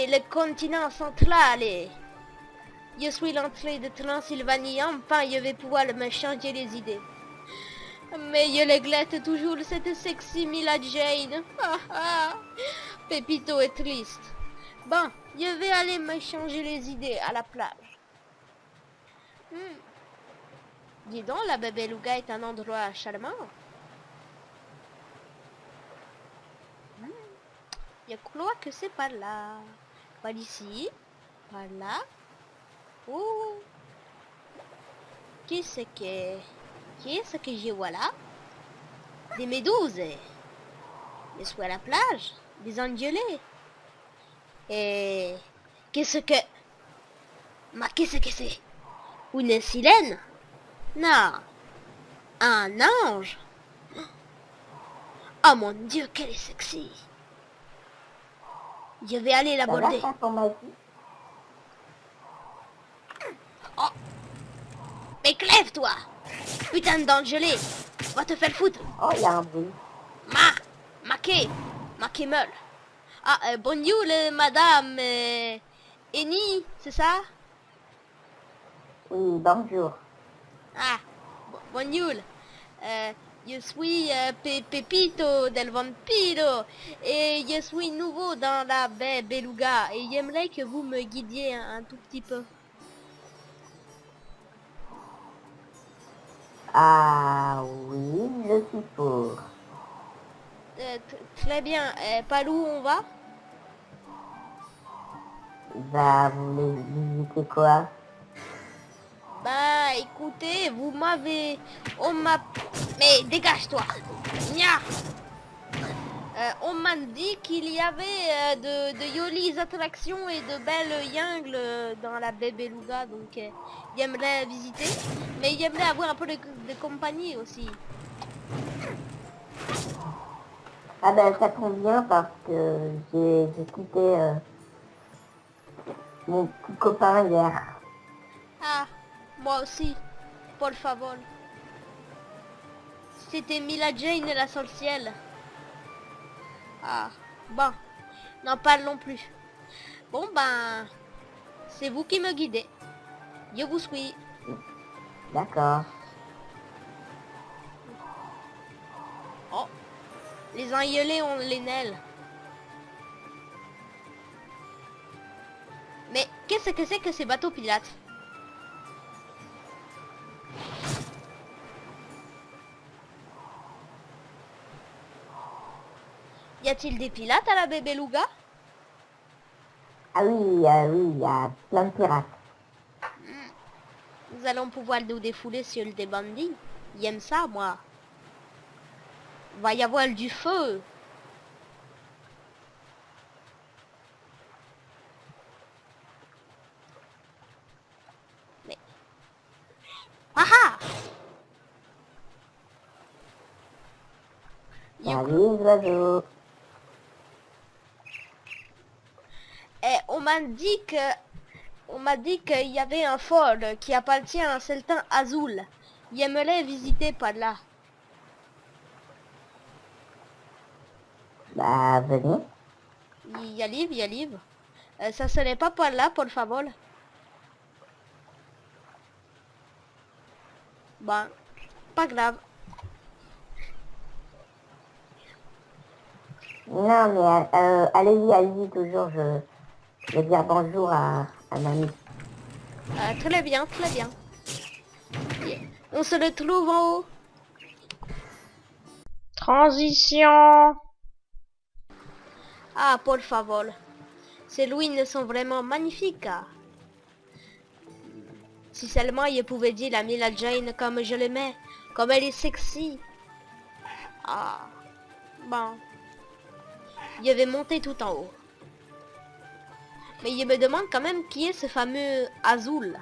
et le continent central et... Je suis l'entrée de Transylvanie, enfin je vais pouvoir me changer les idées. Mais je regrette toujours cette sexy Mila Jane. Pépito est triste. Bon, je vais aller me changer les idées à la plage. Dis donc, la Bebeluga est un endroit charmant. Je crois que c'est par là. Par ici. Par là. Oh. Qu'est-ce que je vois là? Des méduses. Je suis à la plage. Des angelés. Et... qu'est-ce que c'est? Une sirène? Non. Un ange? Oh mon Dieu, qu'elle est sexy. Je vais aller l'aborder. Ça va, ton magie? Oh. Mais crève-toi! Putain d'angelé! Va te faire foutre! Oh, il y a un bruit. Maquemel. Ah, bonjour, madame Eni, c'est ça? Oui, bonjour. Ah, bonjour. Je suis Pepito del Vampiro et je suis nouveau dans la baie Beluga et j'aimerais que vous me guidiez un tout petit peu. Ah oui, je suis pour. Très bien. Par où on va? Bah, vous voulez visiter quoi? Bah écoutez, on m'a... Mais dégage-toi! Nya! On m'a dit qu'il y avait de jolies attractions et de belles jungles dans la baie Beluga, donc j'aimerais visiter, mais j'aimerais avoir un peu de compagnie aussi. Ah ben, ça tombe bien parce que j'ai quitté mon petit copain hier. Ah, moi aussi, por favor. C'était Mila Jane la sorcière. Ah, bon, n'en parlons plus. Bon ben, c'est vous qui me guidez. Je vous suis. D'accord. Oh, les aïeulés ont les ailes. Mais qu'est-ce que c'est que ces bateaux pirates? Y a-t-il des pirates à la baie Beluga? Ah oui, oui, il y a plein de pirates. Nous allons pouvoir nous défouler sur des bandits. J'aime ça, moi. Va y avoir du feu. Mais... Ah ah! Salut les oiseaux. On m'a dit qu'il y avait un fort qui appartient à un certain Azul. J'aimerais visiter par là. Bah, venez. Y a livre. Ça serait pas par là, por favor. Bon, pas grave. Non, mais allez-y, toujours. Je vais dire bonjour à mamie. Très bien, très bien. On se retrouve en haut. Transition. Ah, por favor. Ces ruines sont vraiment magnifiques. Si seulement je pouvais dire la Mila Jane comme je l'aimais, comme elle est sexy. Ah, bon. Je vais monter tout en haut. Mais je me demande quand même qui est ce fameux Azul.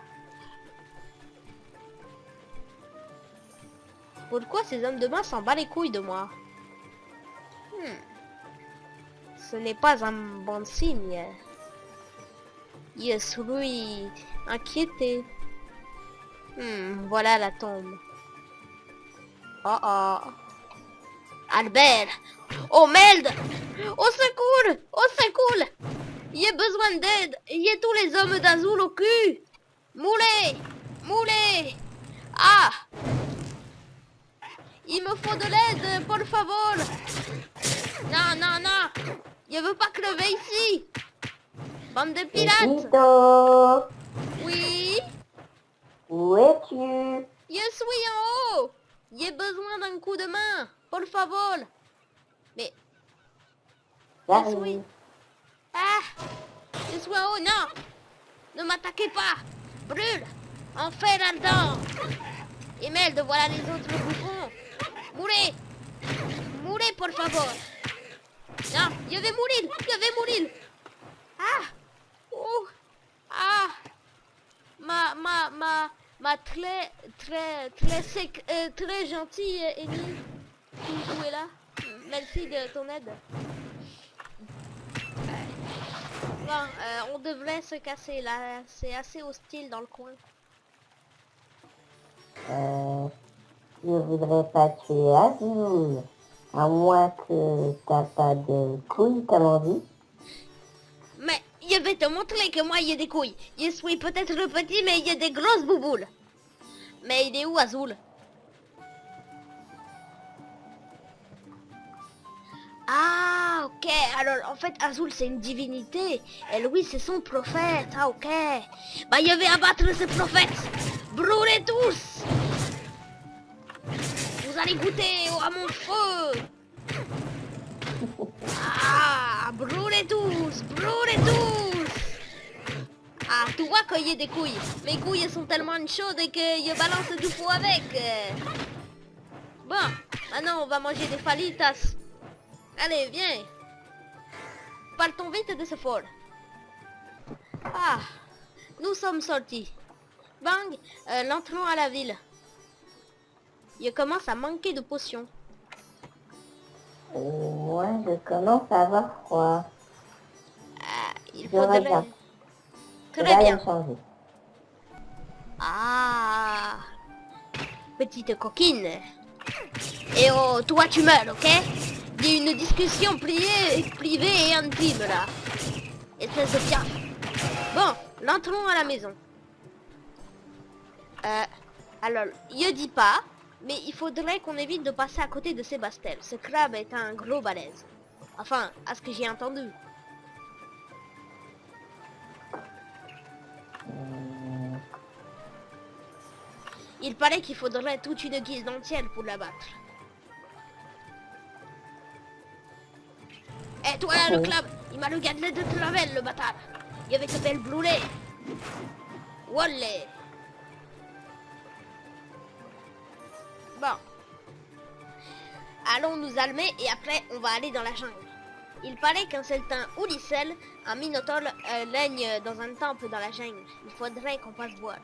Pourquoi ces hommes de main s'en bat les couilles de moi? Ce n'est pas un bon signe. Je suis inquiété. Voilà la tombe. Oh oh. Albert! Oh merde! Au secours! Au secours! Il y a besoin d'aide. Il y a tous les hommes d'Azul au cul. Moulez. Moulez. Ah. Il me faut de l'aide, por favor. Non, non, non. Je veux pas crever ici. Bande de pirates. Pepito, Oui. où es-tu? Je suis en haut. J'ai besoin d'un coup de main. Por favor. Mais... Je suis... J'arrive. Ah. Je suis en haut. Non. Ne m'attaquez pas. Brûle. Enfer ardent. Imelda, voilà les autres bouffons. Mourez. Mourez, por favor. Non, je vais mourir. Je vais mourir. Ah. Oh. Ah. Ma très gentille Amy. Où est là? Merci de ton aide. Bon, on devrait se casser là. C'est assez hostile dans le coin. Je voudrais pas tuer Azul, à moins que t'as pas de couilles, comme on dit. Mais je vais te montrer que moi il y a des couilles. Je suis peut-être petit mais il y a des grosses bouboules. Mais il est où Azul? Ah ok, alors en fait Azul c'est une divinité et Louis c'est son prophète. Ah ok. Bah je vais abattre ce prophète. Brûlez tous. Vous allez goûter à mon feu. Ah, brûlez tous, brûlez tous. Ah, tu vois qu'il y a des couilles. Mes couilles sont tellement chaudes que je balance du fou avec. Bon, maintenant on va manger des falitas. Allez, viens. Partons vite de ce fort. Ah, nous sommes sortis. Bang, l'entrons à la ville. Je commence à manquer de potions. Moi, je commence à avoir froid. Ah, il Je faudrait... regarde. Très Ça va bien. me changer. Ah, petite coquine. Et oh, toi tu meurs, ok? Il y a une discussion privée et intime là. Espèce de piaf. Bon, l'entrons à la maison. Alors, je dis pas, mais il faudrait qu'on évite de passer à côté de Sébastien. Ce crabe est un gros balèze. Enfin, à ce que j'ai entendu. Il paraît qu'il faudrait toute une guilde entière pour l'abattre. Eh toi là, le crabe, il m'a regardé de travers, le bâtard. Il avait te faire brûler. Wallah. Bon. Allons nous armer et après on va aller dans la jungle. Il paraît qu'un certain Ulyssel, un minotaure, règne dans un temple dans la jungle. Il faudrait qu'on passe voir.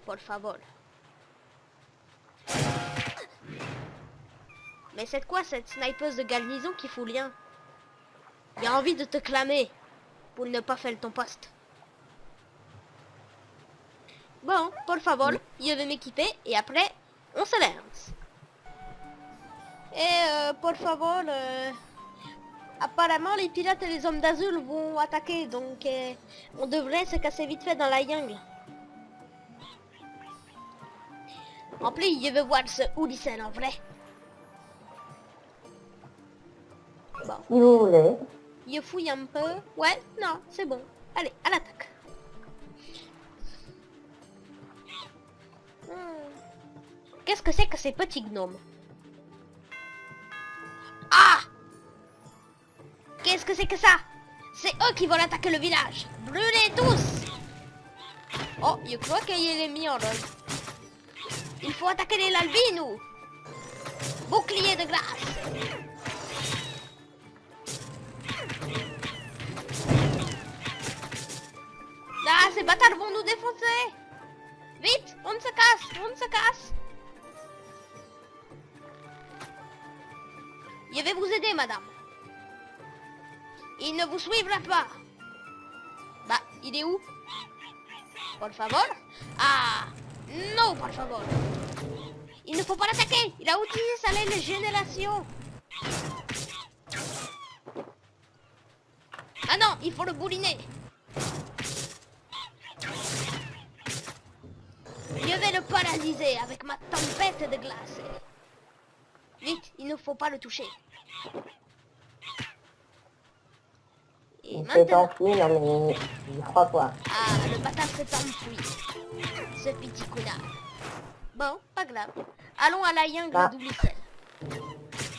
Por favor. Mais c'est quoi cette snipeuse de garnison qui fout rien? J'ai envie de te clamer pour ne pas faire ton poste. Bon, por favor, je vais m'équiper et après, on se lance. Et por favor, apparemment les pirates et les hommes d'Azul vont attaquer, donc on devrait se casser vite fait dans la jungle. En plus, je veux voir ce Ulyssel en vrai. Bon. Si vous voulez. Je fouille un peu. Ouais, non, c'est bon. Allez, à l'attaque. Qu'est-ce que c'est que ces petits gnomes? Ah! Qu'est-ce que c'est que ça? C'est eux qui vont attaquer le village. Brûlez tous! Oh, je crois qu'il y a l'ennemi en rôle. Il faut attaquer les lalbinous. Bouclier de glace. Ah, ces bâtards vont nous défoncer. Vite, on se casse, on se casse. Je vais vous aider, madame. Il ne vous suivra pas. Bah, il est où? Por favor. Ah, non, por favor. Il ne faut pas l'attaquer. Il a utilisé sa régénération. Ah non, il faut le bouliner. Je vais le paralyser avec ma tempête de glace. Vite, il ne faut pas le toucher. Et Il s'est maintenant... enfui, non mais j'y crois pas. Ah, le bâtard s'est enfui. Ce petit connard. Bon, pas grave. Allons à la Young Bah. d'Oulicel.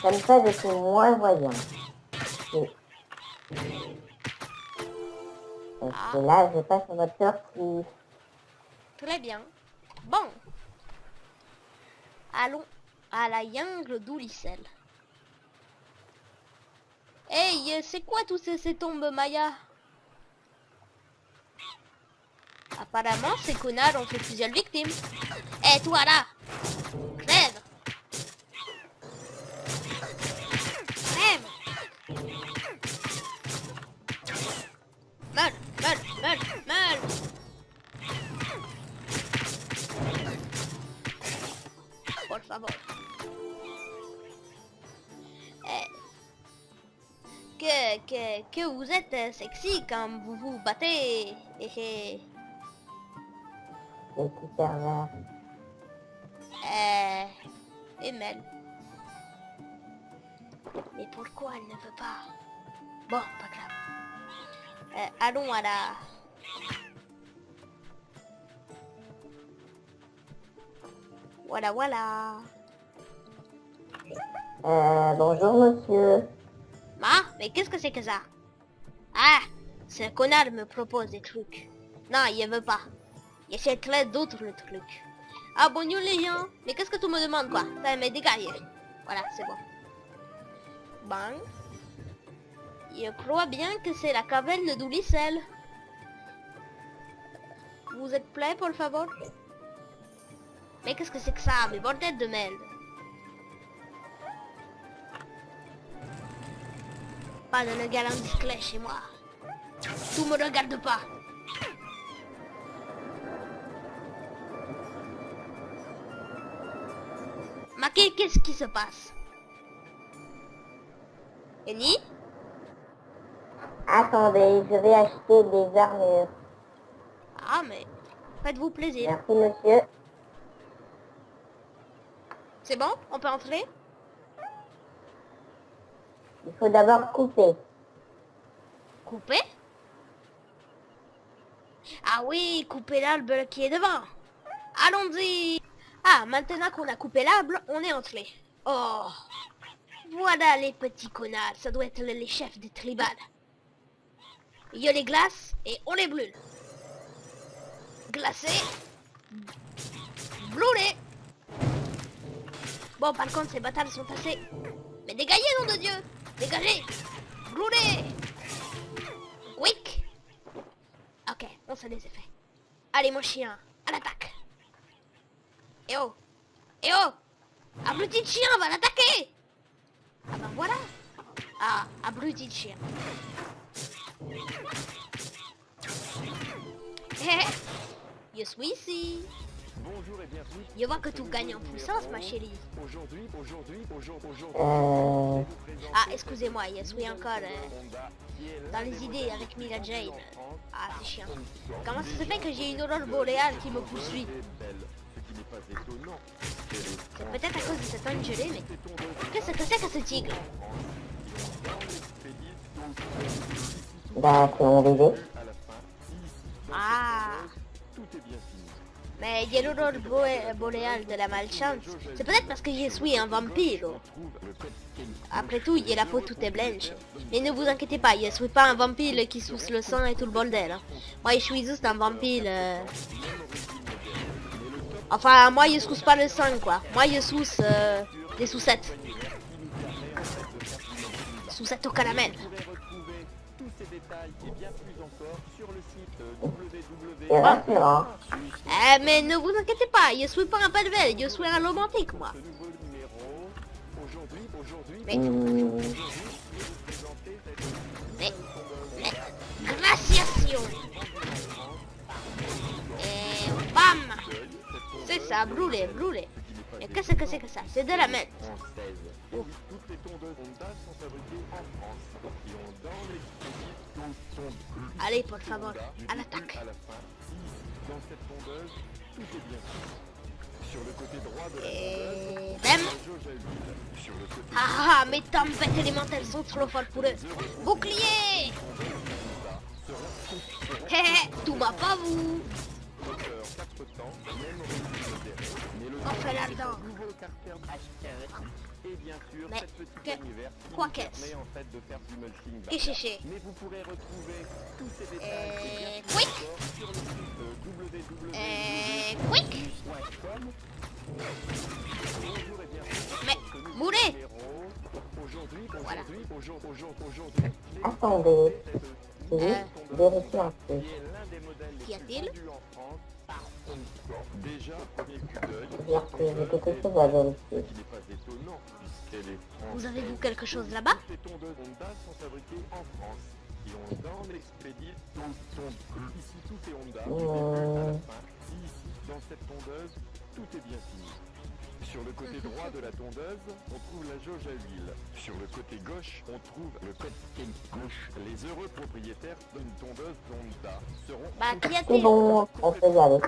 Comme ça, je suis moins voyant. Parce que là, je passe en mode sortie. Très bien. Bon. Allons à la Young d'Oulicel. Hey, c'est quoi tous ces tombes Maya? Apparemment, ces connards ont fait plusieurs victimes. Eh, toi là! Crève! Crève! Meurs, meurs, meurs, meurs! Por favor. Que vous êtes sexy quand vous vous battez. Le petit pervers. Emel. Mais pourquoi elle ne veut pas? Bon, pas grave. Allons à la... Voilà, voilà. Bonjour monsieur. Ah, mais qu'est-ce que c'est que ça? Ah, ce connard me propose des trucs. Non, il veut pas. Il achèterait d'autres trucs. Ah, bonjour les gens. Mais qu'est-ce que tu me demandes quoi? Ça m'est dégagé. Voilà, c'est bon. Bang. Je crois bien que c'est la caverne d'Oulicel. Vous êtes prêts, por favor? Mais qu'est-ce que c'est que ça? Mais bordel de merde. Pas de regard indiscret chez moi. Tu me regardes pas. Mais qu'est-ce qui se passe? Eni? Attendez, je vais acheter des armures. Ah mais, faites-vous plaisir. Merci monsieur. C'est bon? On peut entrer? Il faut d'abord couper. Couper? Ah oui, couper l'arbre qui est devant. Allons-y. Ah, maintenant qu'on a coupé l'arbre, on est entré. Oh, voilà les petits connards. Ça doit être les chefs des tribales. Il y a les glaces et on les brûle. Glacé. Brûlé. Bon, par contre, ces bâtards sont assez... Mais dégagez, nom de Dieu. Dégagez. Brûlé. Quick. Ok, on se les a fait. Allez, mon chien, à l'attaque. Eh oh. Eh oh. Abruti de chien, va l'attaquer. Ah ben voilà. Ah, abruti de chien. Je suis ici. Bonjour et bienvenue. Je vois que tu gagnes en puissance, ma chérie. Aujourd'hui, Ah, excusez-moi, je suis encore dans les idées avec Mila Jane. Ah, c'est chiant. Comment ça se fait que j'ai une aurore boréale qui me poursuit? C'est peut-être à cause de cette âne gelée, mais... Qu'est-ce que c'est que ce tigre? Bah, c'est mon bébé. Ah. Mais il y a l'aurore boréale de la malchance. C'est peut-être parce que je suis un vampire. Après tout, il y a la peau toute blanche. Mais ne vous inquiétez pas, je suis pas un vampire qui suce le sang et tout le bordel. Hein. Moi, je suis juste un vampire... Enfin, moi, je suce pas le sang, quoi. Moi, je suce des sucettes. Sucettes au caramel. C'est rassurant. Mais ne vous inquiétez pas, je suis pas un pervers, je suis un romantique, moi. Mais... Graciation. Et bam. C'est ça, brûlé, brûlé. Mais qu'est-ce que c'est que ça? C'est de la menthe. Toutes les tondeuses Honda sont fabriquées en France et ont dans les dispositifs Allez, por favor, à l'attaque. À la fin, si dans cette tondeuse, tout est bien fait. Sur le côté droit de la Et... tondeuse, Bam. la jauge à huile. Sur le côté Ah, mes tempêtes élémentaires sont trop fortes pour eux. Bouclier. Hé hé, tout va pas vous. moteur 4 temps, même origine modérée, mais le On fait là-dedans. nouveau carter et bien sûr Mais cette petite que- poignée verte qui quoi nous qu'est-ce? permet en fait de faire du mulching Que bas. chiché. Mais vous pourrez retrouver tous ces détails et bien plus Quick. encore sur le site Quick. www.com. Bonjour et bienvenue Mais, sur ce nouveau mourez. numéro. Aujourd'hui, Voilà. aujourd'hui, Attendez, je vais vérifier un peu. qui est l'un des modèles Qu'y les a-t-il? plus vendus en France par Honda. Déjà, premier coup d'œil, J'ai quelque chose à vérifier. qui n'est pas étonnant puisqu'elle est française. Vous avez-vous quelque chose là-bas? Toutes les tondeuses Honda sont fabriquées en France. Et Honda en expédie ici tout est Honda. Du début à la fin. Si ici, dans cette tondeuse, tout est bien fini. Sur le côté droit de la tondeuse, on trouve la jauge à huile. Sur le côté gauche, on trouve le côté gauche. Les heureux propriétaires d'une tondeuse Honda seront Bah, qu'y C'est a-t-il? bon, on peut y aller.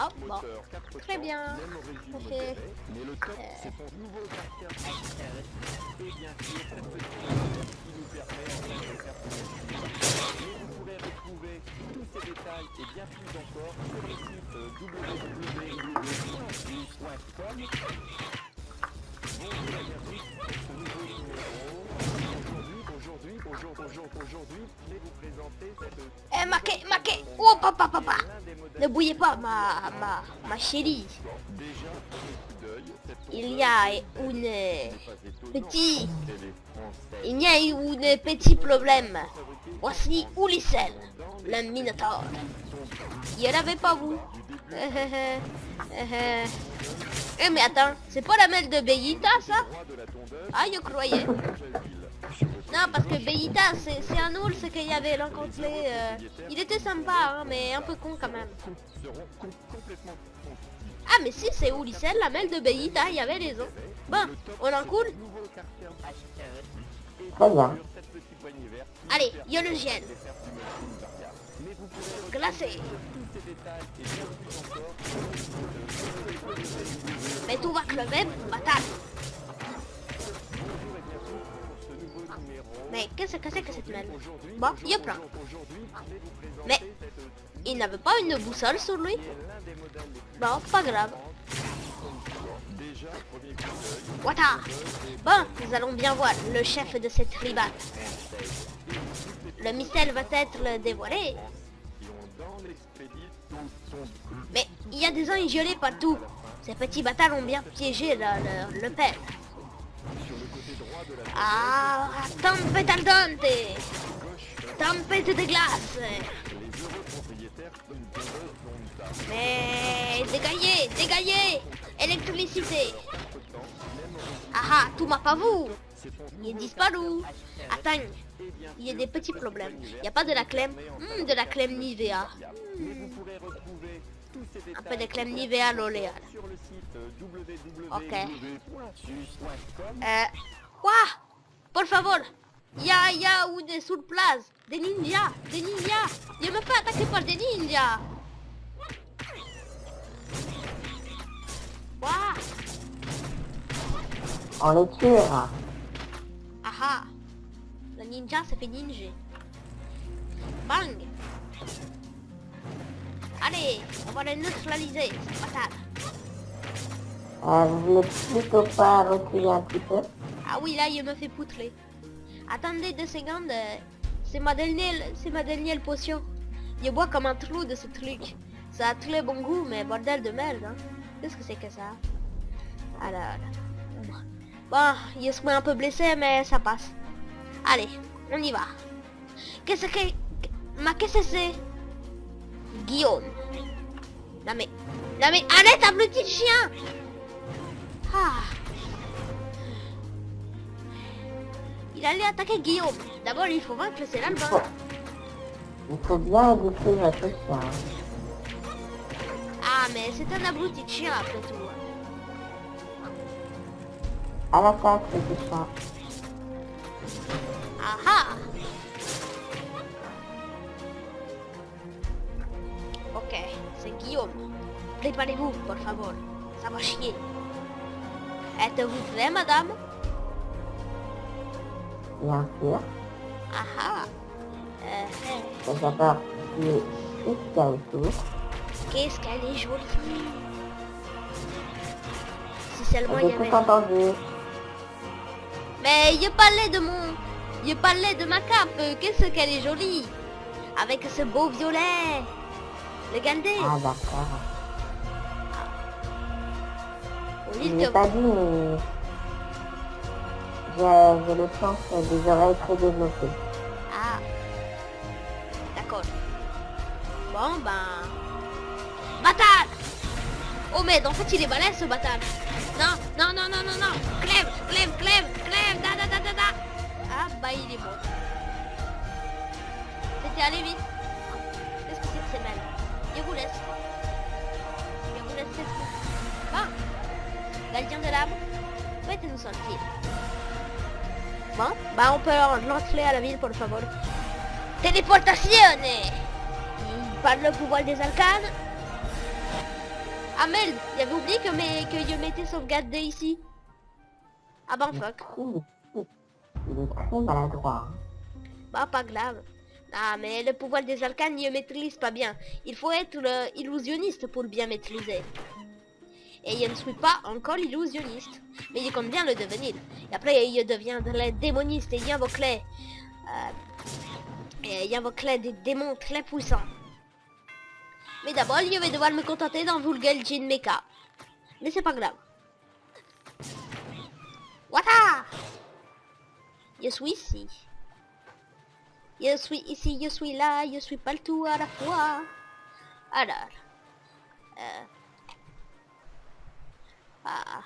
Ah, bon. moteur 4 Très temps, bien. même origine Ok. modérée, mais le top, c'est ton nouveau carter et bien sûr cette petite lumière qui nous permet en fait de faire tout. Mais vous pourrez retrouver tous ces détails et bien plus encore sur le site www.plus.com. Bonjour et bienvenue sur ce nouveau numéro. Aujourd'hui, je vais vous présenter cette... Eh, Maquet. Oh, papa. Ne bouillez pas, ma chérie. Déjà, premier coup d'œil, cette Il y a une n'est pas étonnant. petit... Elle est française. Il y a un petit problème. Voici Ulyssel, le Minotaure. Il n'y en avait pas vous. Eh mais attends, c'est pas la mêle de Beyita ça? Ah, je croyais. Non, parce que Beyita, c'est un ours qu'il y avait rencontré. Il était sympa, hein, mais un peu con quand même. Ah, mais si, c'est Ulyssel, la mêle de Beyita, il y avait raison. Bon, on en coule? Très bien. Allez, yo le gel. Glacé. Mais tout va crever, bâtard. Mais qu'est-ce que c'est que cette mêle? Bon, je prends. Mais il n'avait pas une boussole sur lui? Bon, pas grave. Wata. Bon, nous allons bien voir le chef de cette ribale. Le mystère va être dévoilé. Mais il y a des anges gelés partout. Ces petits bâtards ont bien piégé le père. Ah, tempête al dente. Tempête de glace. Mais dégagez. Électricité. Ah, tout m'a pas vous. Il est disparu. Attends, il y a des petits problèmes. Il n'y a pas de la crème. De la crème Nivea. Un peu de crème Nivea L'Oréal. Ok. Quoi? Por favor. Il y a une sur place. Des ninjas. Je me fais attaquer par des ninjas. Quoi? On les tuera. Ah. Le ninja ça fait ninja. Bang. Allez, on va le neutraliser, ce bâtard. Vous voulez plutôt pas reculer un petit peu? Ah oui, là, il me fait poutrer. Attendez 2 secondes. C'est ma dernière potion. Je bois comme un trou de ce truc. Ça a très bon goût, mais bordel de merde. Hein. Qu'est-ce que c'est que ça? Alors. Bon, je suis un peu blessé, mais ça passe. Allez, on y va. Qu'est-ce que c'est? Guillaume. Non mais, arrête, abruti de chien. Ah. Il allait attaquer Guillaume. D'abord, il faut vaincre c'est l'album. Il faut bien éduquer votre chien. Ah, mais c'est un abruti de chien après tout. À l'attaque, petit chat. Ah ah. Ok, c'est Guillaume. Préparez-vous, por favor. Ça va chier. Êtes-vous prêt, madame? Bien sûr. Ah ah. Je vais d'abord tuer tout ce qu'il y a autour. Qu'est-ce qu'elle est jolie. Si seulement il y J'ai avait... tout entendu. Mais il parlait de mon... Il parlait de ma cape. Qu'est-ce qu'elle est jolie. Avec ce beau violet. Regardez. Ah d'accord. Au Je lieu l'ai que... pas dit, mais j'ai le sens des oreilles très développées. Ah. D'accord. Bon, ben... Bataille. Oh merde, en fait il est balèze ce bataille. Non, non, non, non, non, non. Clève, clève, clève, clève, da, da, da, da, da. Ah, bah il est mort. C'était allé vite. Qu'est-ce que c'est que ces mêmes? Je vous laisse. Je vous laisse cette... Bon. Gardien de l'âme. Faites-nous sentir. Bon, bah on peut l'entrer à la ville, por favor. Téléportation. Il parle le pouvoir des arcanes. Ah merde, j'avais oublié que je m'étais sauvegardé ici. Ah ben fuck. Il est très maladroit. Bah pas grave. Ah mais le pouvoir des arcanes, je maîtrise pas bien. Il faut être illusionniste pour le bien maîtriser. Et je ne suis pas encore illusionniste. Mais je compte bien le devenir. Et après, je deviendrai démoniste et j'invoquerai... des démons très puissants. Mais d'abord, je vais devoir me contenter d'un vulgaire Jin Mecha. Mais c'est pas grave. Wata! Je suis ici. Je suis ici, je suis là, je suis partout à la fois. Alors... Ah...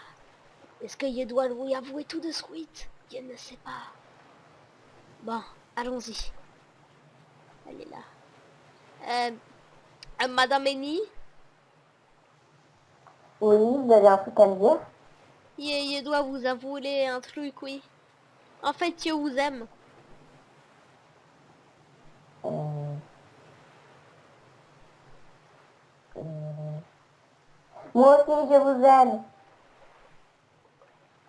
Est-ce que je dois lui avouer tout de suite? Je ne sais pas. Bon, allons-y. Elle est là. Madame Eni? Oui, vous avez un truc à me dire? Je dois vous avouer un truc, oui. En fait, je vous aime. Moi aussi, je vous aime.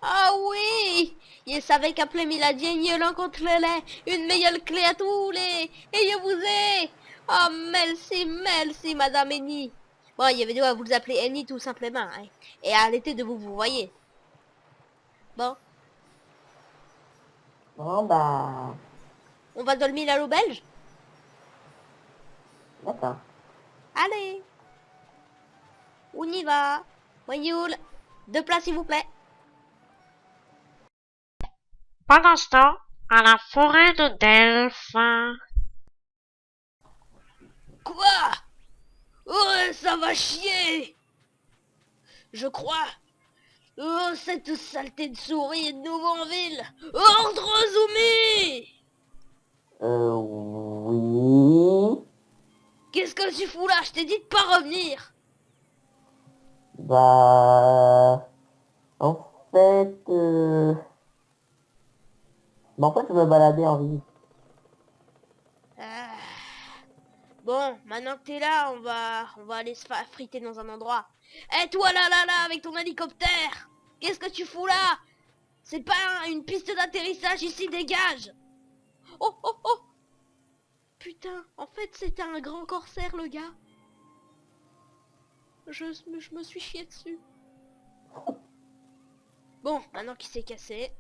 Ah oui! Je savais qu'après Miladien, je rencontrerais une meilleure clé à tous les... Et je vous ai... Oh, merci, merci, Madame Eni. Bon, je vais devoir vous appeler Eni tout simplement, hein. Et arrêter de vous voyez. Bon, Bon, bah... on va dormir à l'auberge? D'accord. Allez! On y va! Bonjour! 2 places, s'il vous plaît. Pendant ce temps, à la forêt de Delphes. Quoi? Oh, ça va chier! Je crois. Oh, cette saleté de souris est de nouveau en ville. Ordre Zumi! Oui... Qu'est-ce que tu fous là? Je t'ai dit de pas revenir. Bah... En fait... Bah, en fait, je me baladais en ville. Ah. Bon, maintenant que t'es là, on va aller se faire friter dans un endroit. Eh toi là là là avec ton hélicoptère! Qu'est-ce que tu fous là? C'est pas une piste d'atterrissage ici, dégage! Oh oh oh! Putain, en fait c'était un grand corsaire le gars. Je me suis chié dessus. Bon, maintenant qu'il s'est cassé.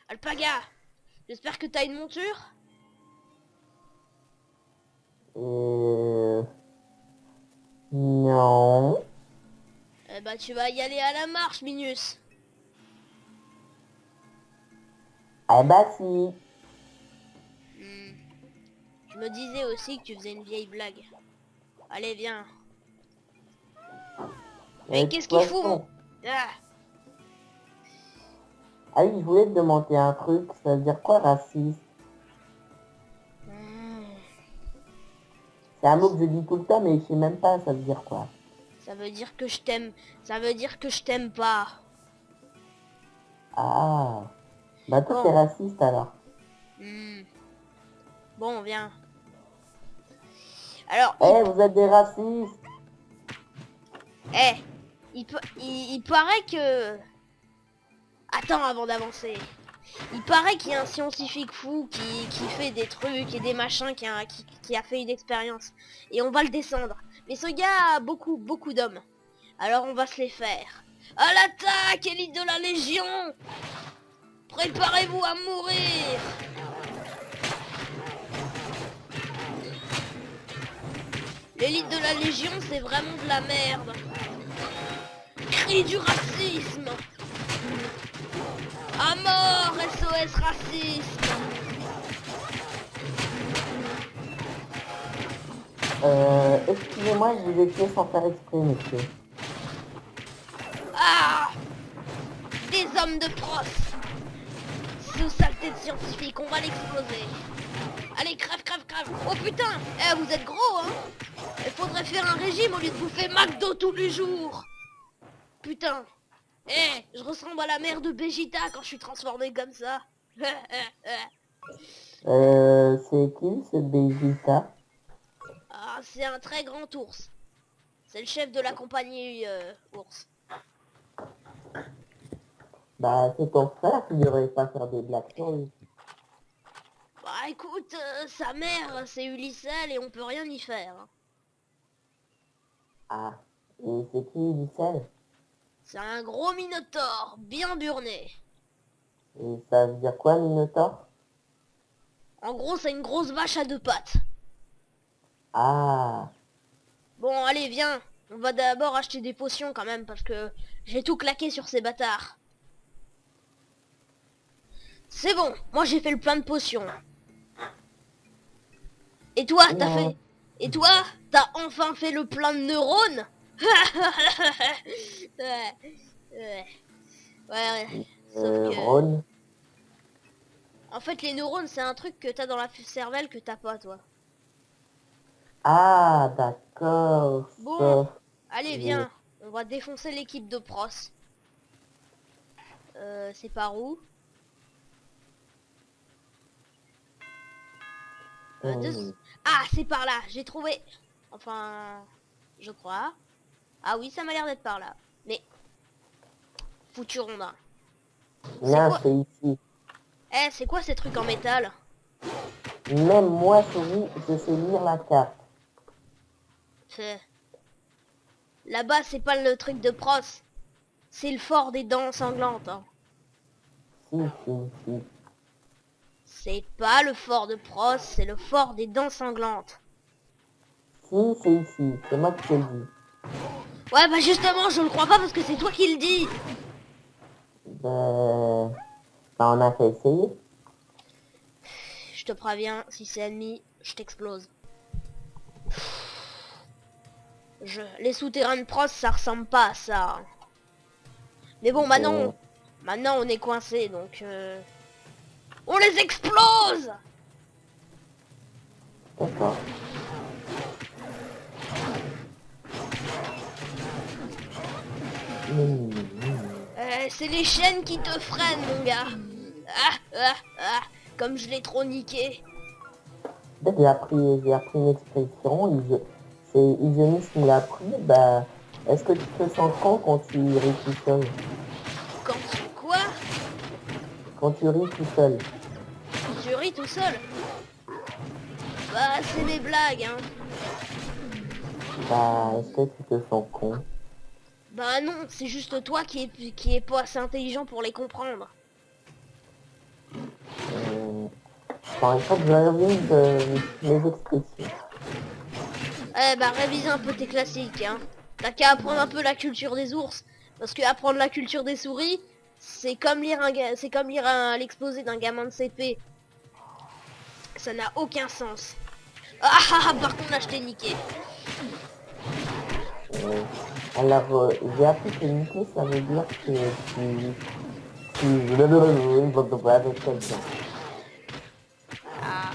Alpaga, j'espère que t'as une monture. Non... Eh bah tu vas y aller à la marche, Minus. Eh bah si... Je me disais aussi que tu faisais une vieille blague. Allez, viens. Mais qu'est-ce qu'il fout mon... Ah. Ah oui, je voulais te demander un truc, ça veut dire quoi raciste? C'est un mot que je dis tout le temps, mais je sais même pas ça veut dire quoi. Ça veut dire que je t'aime. Ça veut dire que je t'aime pas. Ah... Bah toi Bon. t'es raciste alors. Bon, viens. Alors, Eh, vous êtes des racistes! Eh, il paraît que... Attends avant d'avancer. Il paraît qu'il y a un scientifique fou qui fait des trucs et des machins, qui a fait une expérience. Et on va le descendre. Mais ce gars a beaucoup d'hommes. Alors on va se les faire. À l'attaque, élite de la Légion! Préparez-vous à mourir! L'élite de la Légion, c'est vraiment de la merde. Cri du racisme! À mort, SOS racisme! Excusez-moi, je vous ai tué sans faire exprès, monsieur. Ah! Des hommes de pros! Ce saleté de scientifique, on va l'exploser! Allez, crève! Oh putain! Eh, vous êtes gros, hein? Il faudrait faire un régime au lieu de bouffer McDo tous les jours! Putain! Eh, je ressemble à la mère de Vegeta quand je suis transformé comme ça! C'est qui ce Vegeta? Ah, c'est un très grand ours. C'est le chef de la compagnie ours. Bah, c'est ton frère qui devrait pas faire des blagues sur lui. Bah écoute, sa mère c'est Ulyssel et on peut rien y faire. Hein. Ah, et c'est qui Ulyssel? C'est un gros minotaure, bien burné. Et ça veut dire quoi, Minotaure? En gros, c'est une grosse vache à deux pattes. Ah, Bon, allez, viens. On va d'abord acheter des potions quand même parce que j'ai tout claqué sur ces bâtards. C'est bon, moi j'ai fait le plein de potions. Et toi, t'as non. fait... Et toi, t'as enfin fait le plein de neurones? Ouais. Sauf que... Ron? En fait, les neurones, c'est un truc que t'as dans la cervelle que t'as pas, toi. Ah, d'accord. Bon, Ça, allez, viens. On va défoncer l'équipe de pros. C'est par où? Ah, c'est par là. J'ai trouvé. Enfin, je crois. Ah oui, ça m'a l'air d'être par là. Mais... Foutu rondin. non, quoi c'est ici. Eh, c'est quoi ces trucs en métal? Même moi, souris, je sais lire la carte. Là-bas, c'est pas le truc de pros. C'est le fort des dents sanglantes. Hein. Si. C'est pas le fort de pros, c'est le fort des dents sanglantes. Si, c'est ici. C'est moi qui te le dis. Ouais, bah justement, je le crois pas parce que c'est toi qui le dis. Bah, on a fait essayer. Je te préviens, si c'est ennemi, je t'explose. Les souterrains de pros, ça ressemble pas à ça. Mais bon, maintenant on est coincé, donc... On les explose! D'accord. C'est les chaînes qui te freinent, mon gars. Comme je l'ai trop niqué. J'ai appris une expression. Hygiénisme l'a appris. Bah, est-ce que tu te sens con quand tu ris tout seul? Quand tu... Quoi? Quand tu ris tout seul. Tu ris tout seul? Bah, c'est des blagues, hein. Bah, est-ce que tu te sens con? Bah non, c'est juste toi qui est pas assez intelligent pour les comprendre. Par exemple, je révise mes expressions. Eh bah révise un peu tes classiques, hein. T'as qu'à apprendre un peu la culture des ours. Parce que apprendre la culture des souris, c'est comme lire l'exposé d'un gamin de CP. Ça n'a aucun sens. Par contre là je t'ai niqué. Alors, j'ai appris que niquer, ça veut dire que tu avec quelqu'un. Ah.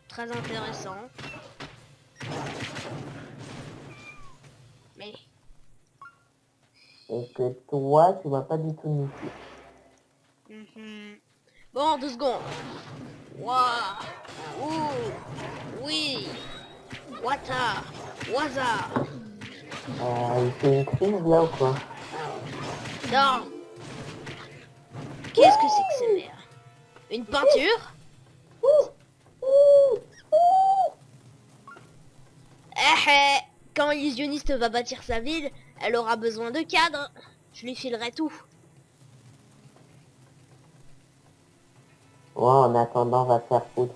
Très intéressant. Mais... Et que toi, tu vas pas du tout niquer. Bon, 2 secondes. Waouh. Ouh. Oui. Wata. Waza. Il fait une crise là ou quoi? Non. Qu'est-ce que c'est que ces mères? Une peinture? Quand l'illusionniste va bâtir sa ville, elle aura besoin de cadres. Je lui filerai tout. Ouais, en attendant, on va se faire foutre.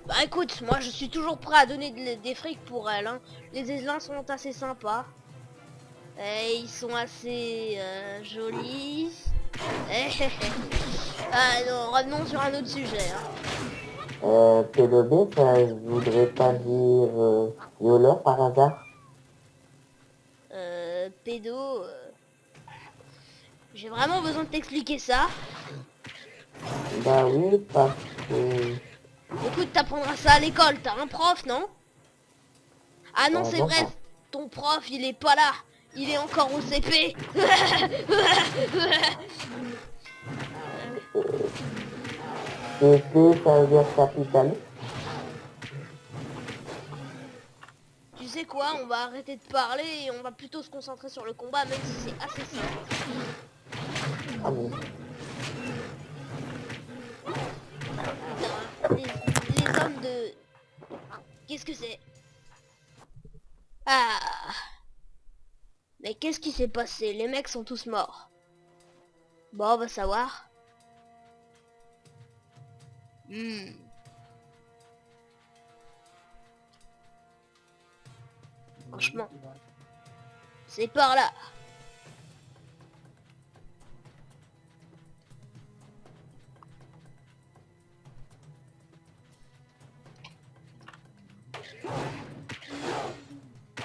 Bah écoute, moi je suis toujours prêt à donner des frics pour elle. Hein. Les Ézelins sont assez sympas. Et ils sont assez jolis. Ah non, revenons sur un autre sujet. Hein. P2B, ça je voudrais pas dire violeur par hasard. Pédo... J'ai vraiment besoin de t'expliquer ça. Bah oui, parce que... Écoute, t'apprendras ça à l'école. T'as un prof, non? Ah non, c'est non, vrai. Ton prof, il est pas là. Il est encore au CP. CP, ça veut dire capitaliste. Tu sais quoi, on va arrêter de parler et on va plutôt se concentrer sur le combat, même si c'est assez simple. Ah bon. Les hommes de... Qu'est-ce que c'est? Ah. Mais qu'est-ce qui s'est passé? Les mecs sont tous morts. Bon, on va savoir. Franchement, c'est par là.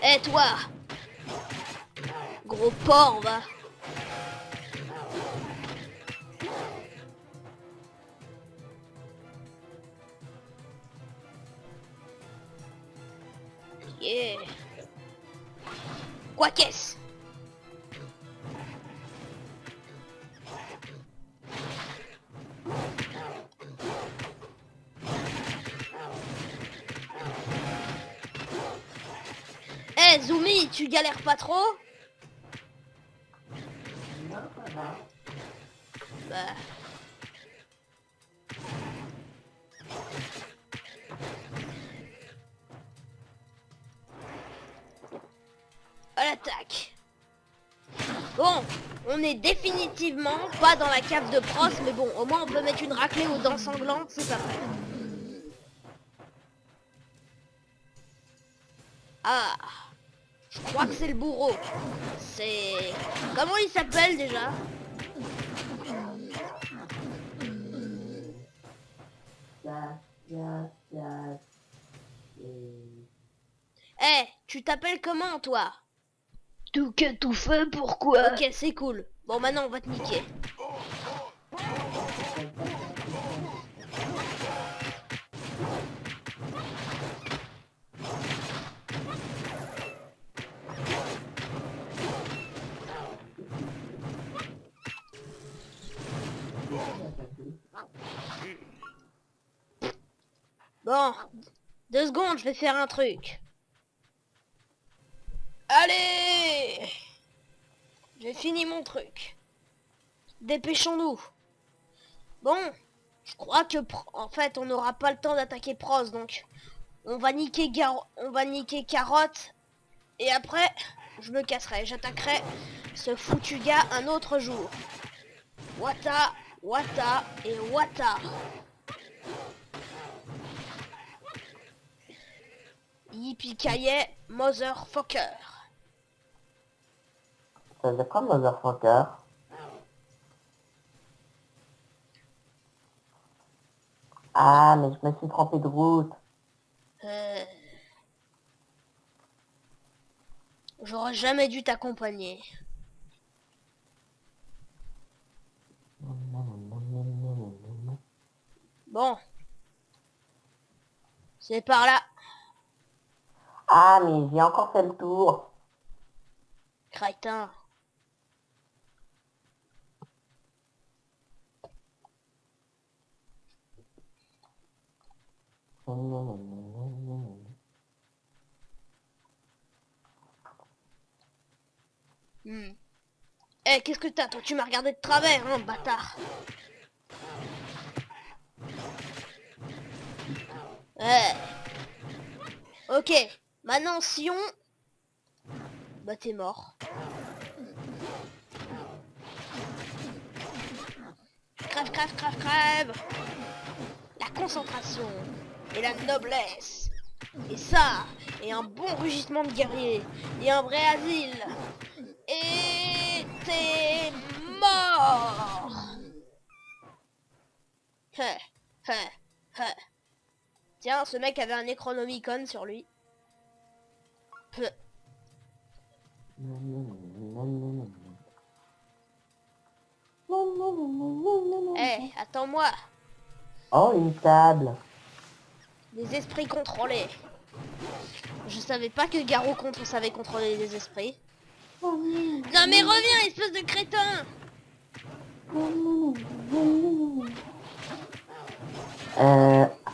Eh toi, gros porc, va. Yeah. Quoi qu'est-ce? Eh Zumi, tu galères pas trop? Bah... À l'attaque. Bon, on est définitivement pas dans la cave de Pros, mais bon, au moins on peut mettre une raclée aux dents sanglantes, c'est pas mal. Ah, je crois que c'est le bourreau. C'est... Comment il s'appelle déjà? Eh, tu t'appelles comment toi? Tout que tout fait, pourquoi? Ok, c'est cool. Bon, maintenant on va te niquer. Bon, 2 secondes, je vais faire un truc. Allez! J'ai fini mon truc. Dépêchons-nous. Bon, je crois que en fait on n'aura pas le temps d'attaquer Pros, donc on va niquer Carotte et après je me casserai. J'attaquerai ce foutu gars un autre jour. Wata, Wata et Wata. Yippee-ki-yay, motherfucker. Ça veut dire quoi, motherfucker? Ah, mais je me suis trompé de route. J'aurais jamais dû t'accompagner. Bon. C'est par là. Ah, mais j'ai encore fait le tour. Crétin. Eh, qu'est-ce que t'as, toi? Tu m'as regardé de travers, hein, bâtard. Ok, maintenant Sion, bah t'es mort. Crève, crève, crève, crève. La concentration et la noblesse. Et ça, et un bon rugissement de guerrier, et un vrai asile. Et t'es mort. Hein, hein, hein. Tiens, ce mec avait un Necronomicon sur lui. Eh, attends-moi. Oh, une table. Des esprits contrôlés. Je savais pas que Garou contre savait contrôler les esprits. Non mais reviens, espèce de crétin.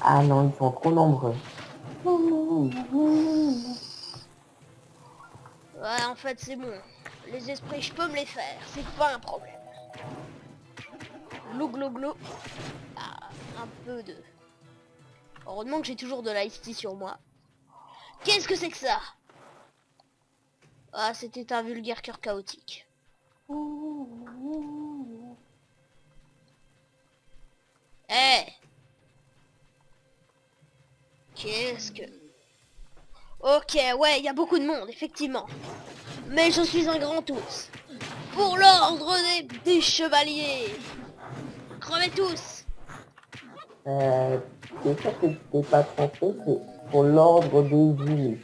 Ah non, ils sont trop nombreux. Ouais, en fait, c'est bon. Les esprits, je peux me les faire. C'est pas un problème. Glou, glou, glou. Ah, un peu de... Heureusement que j'ai toujours de l'ice tea sur moi. Qu'est-ce que c'est que ça? Ah, c'était un vulgaire cœur chaotique. Eh! Qu'est-ce que... Ok, ouais, il y a beaucoup de monde, effectivement. Mais je suis un grand ours. Pour l'ordre des chevaliers. Crevez tous. C'est ça que tu t'es pas trompé, c'est pour l'ordre des unis.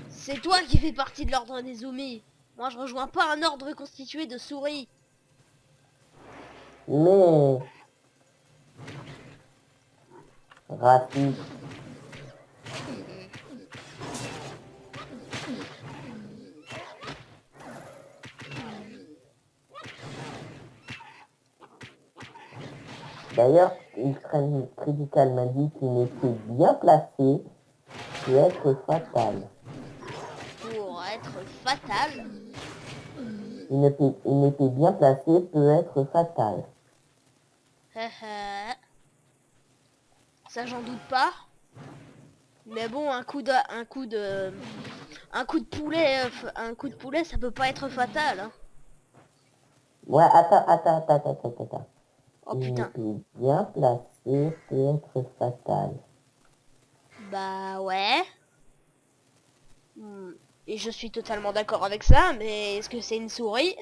C'est toi qui fais partie de l'ordre des zoomies. Moi, je rejoins pas un ordre constitué de souris. Mais... Raciste. D'ailleurs, une crème critical m'a dit qu'il était bien placé peut être fatal. Pour être fatal. Une épée bien placée peut être fatale. Ça, j'en doute pas. Mais bon, un coup de poulet, ça peut pas être fatal. Hein. Ouais, attends. Oh Une putain. épée bien placée peut être fatale. Bah ouais. Et je suis totalement d'accord avec ça, mais est-ce que c'est une souris?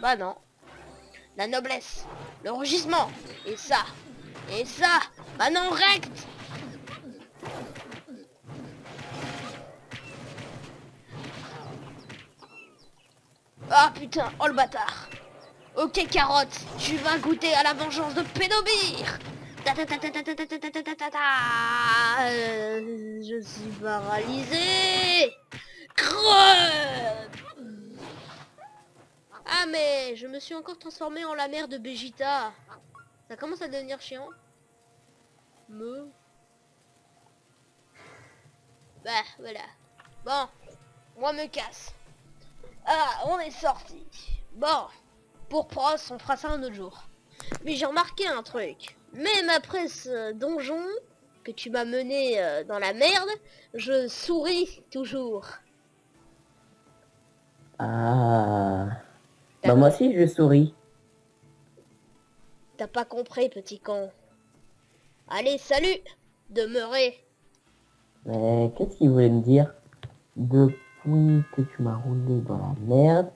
Bah non. La noblesse, le rugissement, et ça, maintenant recte. Ah putain, oh le bâtard. Ok carotte, tu vas goûter à la vengeance de Pédobir. Je suis paralysé. Creux. Ah mais je me suis encore transformé en la mère de Vegeta. Ça commence à devenir chiant. Bah voilà. Bon, moi me casse. Ah, on est sorti. Bon, pour pros, on fera ça un autre jour. Mais j'ai remarqué un truc. Même après ce donjon que tu m'as mené dans la merde, je souris toujours. Ah. T'as Bah moi aussi je souris. T'as pas compris, petit con. Allez, salut. Demeurez. Mais qu'est-ce qu'il voulait me dire? Depuis que tu m'as roulé dans la merde,